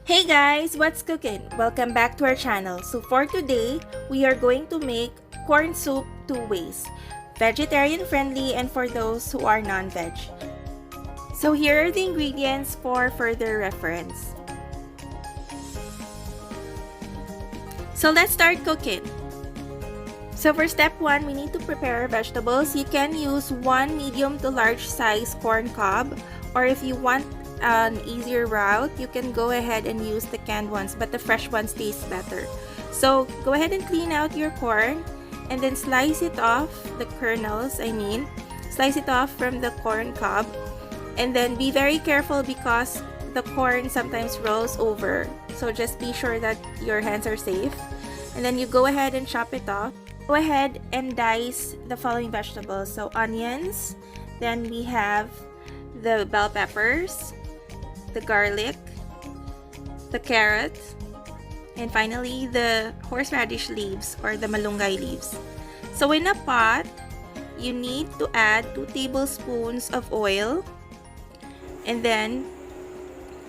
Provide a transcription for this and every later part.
Hey guys, what's cooking? Welcome back to our channel. So for today, we are going to make corn soup two ways. Vegetarian friendly and for those who are non-veg. So here are the ingredients for further reference. So let's start cooking. So for step 1, we need to prepare vegetables. You can use one medium to large size corn cob, or if you want an easier route, you can go ahead and use the canned ones, but the fresh ones taste better. So go ahead and clean out your corn and then slice it off, the kernels slice it off from the corn cob, and then be very careful because the corn sometimes rolls over, so just be sure that your hands are safe. And then you go ahead and chop it off. Go ahead and dice the following vegetables. So onions, then we have the bell peppers, the garlic, the carrot, and finally the horseradish leaves or the malunggay leaves. So in a pot, you need to add 2 tablespoons of oil, and then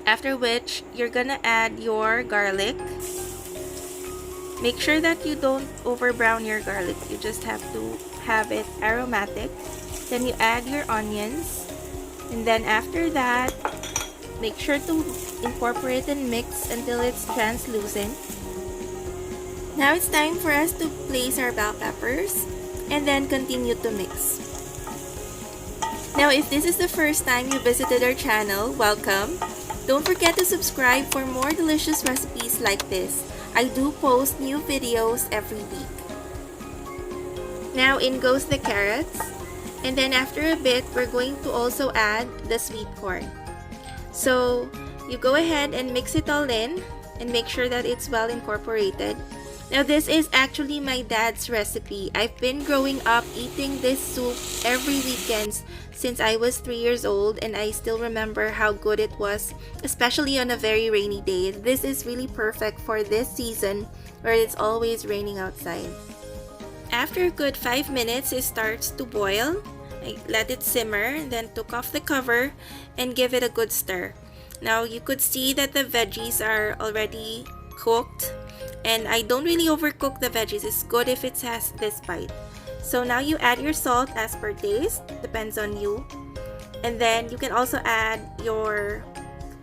after which you're gonna add your garlic. Make sure that you don't over brown your garlic, you just have to have it aromatic. Then you add your onions, and then after that, make sure to incorporate and mix until it's translucent. Now it's time for us to place our bell peppers and then continue to mix. Now if this is the first time you visited our channel, welcome. Don't forget to subscribe for more delicious recipes like this. I do post new videos every week. Now in goes the carrots, and then after a bit we're going to also add the sweet corn. So you go ahead and mix it all in and make sure that it's well incorporated. Now this is actually my dad's recipe. I've been growing up eating this soup every weekend since I was 3 years old, and I still remember how good it was, especially on a very rainy day. This is really perfect for this season where it's always raining outside. After a good 5 minutes, it starts to boil. I let it simmer, then took off the cover and give it a good stir. Now you could see that the veggies are already cooked, and I don't really overcook the veggies. It's good if it has this bite. So now you add your salt as per taste, depends on you. And then you can also add your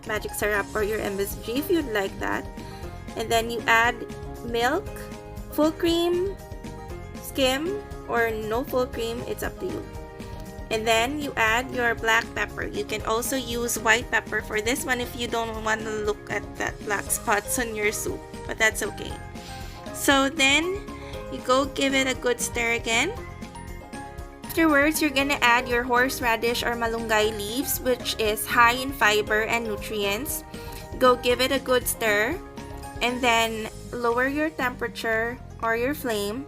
magic syrup or your MSG if you'd like that. And then you add milk, full cream, skim, or no full cream, it's up to you. And then you add your black pepper. You can also use white pepper for this one if you don't want to look at that black spots on your soup, but that's okay. So then you go give it a good stir again. Afterwards, you're gonna add your horseradish or malunggay leaves, which is high in fiber and nutrients. Go give it a good stir, and then lower your temperature or your flame,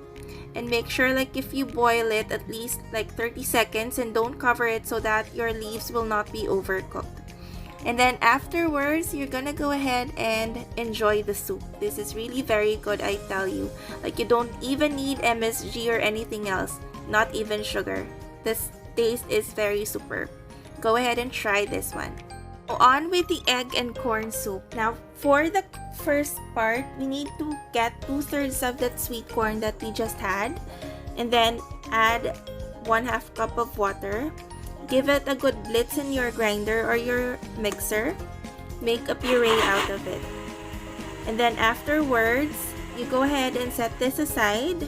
and make sure like if you boil it at least like 30 seconds, and don't cover it so that your leaves will not be overcooked. And then afterwards, you're gonna go ahead and enjoy the soup. This is really very good, I tell you. Like you don't even need MSG or anything else, not even sugar. This taste is very superb. Go ahead and try this one. On with the egg and corn soup. Now for the first part, we need to get 2/3 of that sweet corn that we just had, and then add 1/2 cup of water. Give it a good blitz in your grinder or your mixer. Make a puree out of it. And then afterwards, you go ahead and set this aside.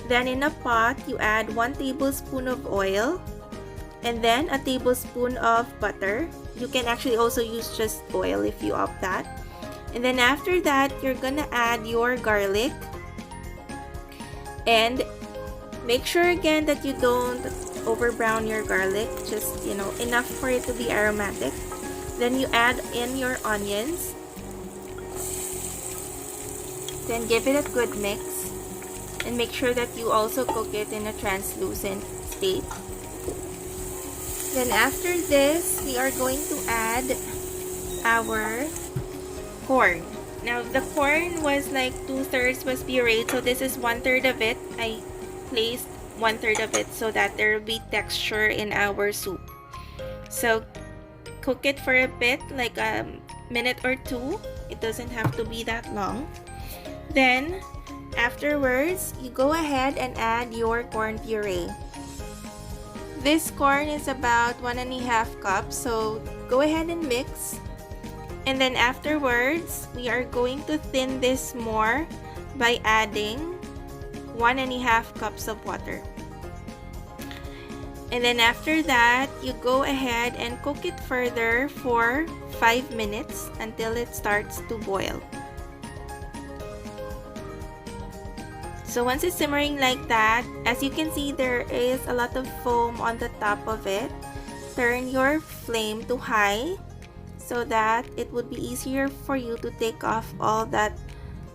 Then in a pot, you add 1 tablespoon of oil and then a tablespoon of butter. You can actually also use just oil if you opt that. And then after that, you're gonna add your garlic. And make sure again that you don't over brown your garlic, just enough for it to be aromatic. Then you add in your onions, then give it a good mix, and make sure that you also cook it in a translucent state. Then after this, we are going to add our corn. Now the corn was like 2/3 was pureed, so this is 1/3 of it. I placed 1/3 of it so that there will be texture in our soup. So cook it for a bit, like minute or two. It doesn't have to be that long. Then afterwards, you go ahead and add your corn puree. This corn is about 1.5 cups, so go ahead and mix. And then afterwards, we are going to thin this more by adding 1.5 cups of water. And then after that, you go ahead and cook it further for 5 minutes until it starts to boil. So once it's simmering like that, as you can see, there is a lot of foam on the top of it. Turn your flame to high so that it would be easier for you to take off all that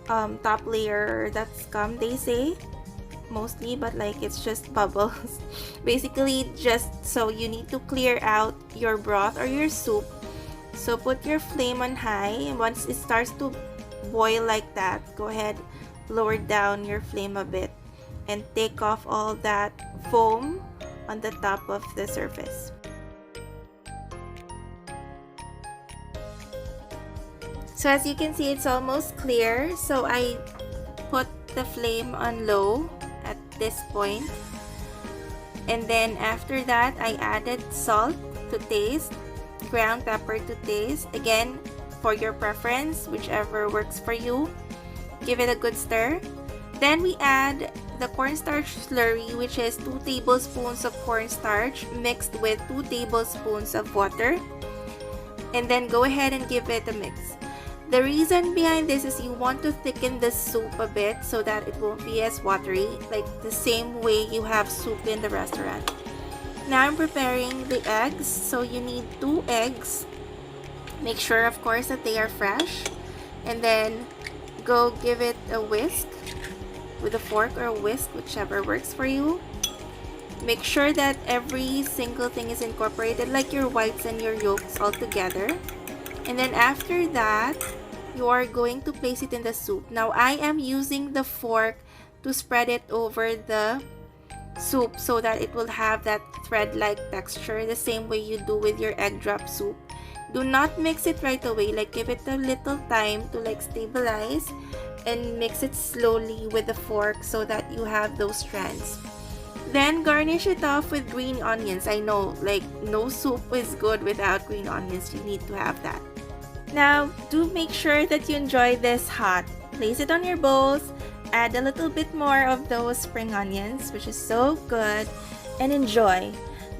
top layer that's scum, they say. Mostly, but like it's just bubbles. Basically, just so you need to clear out your broth or your soup. So put your flame on high, and once it starts to boil like that, go ahead, lower down your flame a bit and take off all that foam on the top of the surface. So as you can see, it's almost clear. So I put the flame on low at this point, and then after that I added salt to taste, ground pepper to taste, again for your preference, whichever works for you. Give it a good stir. Then we add the cornstarch slurry, which is 2 tablespoons of cornstarch mixed with 2 tablespoons of water, and then go ahead and give it a mix. The reason behind this is you want to thicken the soup a bit so that it won't be as watery, like the same way you have soup in the restaurant. Now I'm preparing the eggs. So you need 2 eggs. Make sure, of course, that they are fresh. And then go give it a whisk with a fork or a whisk, whichever works for you. Make sure that every single thing is incorporated, like your whites and your yolks all together. And then after that, you are going to place it in the soup. Now I am using the fork to spread it over the soup so that it will have that thread-like texture, the same way you do with your egg drop soup. Do not mix it right away, like give it a little time to like stabilize, and mix it slowly with the fork so that you have those strands. Then garnish it off with green onions. I know, like, no soup is good without green onions. You need to have that. Now, do make sure that you enjoy this hot. Place it on your bowls, add a little bit more of those spring onions, which is so good, and enjoy.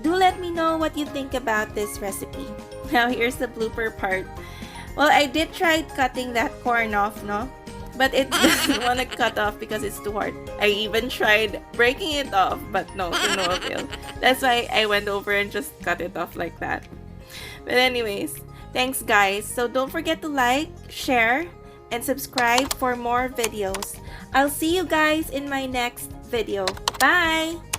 Do let me know what you think about this recipe. Now, here's the blooper part. Well, I did try cutting that corn off, no? But it doesn't want to cut off because it's too hard. I even tried breaking it off, but no, to no avail. That's why I went over and just cut it off like that. But anyways, thanks guys. So don't forget to like, share, and subscribe for more videos. I'll see you guys in my next video. Bye!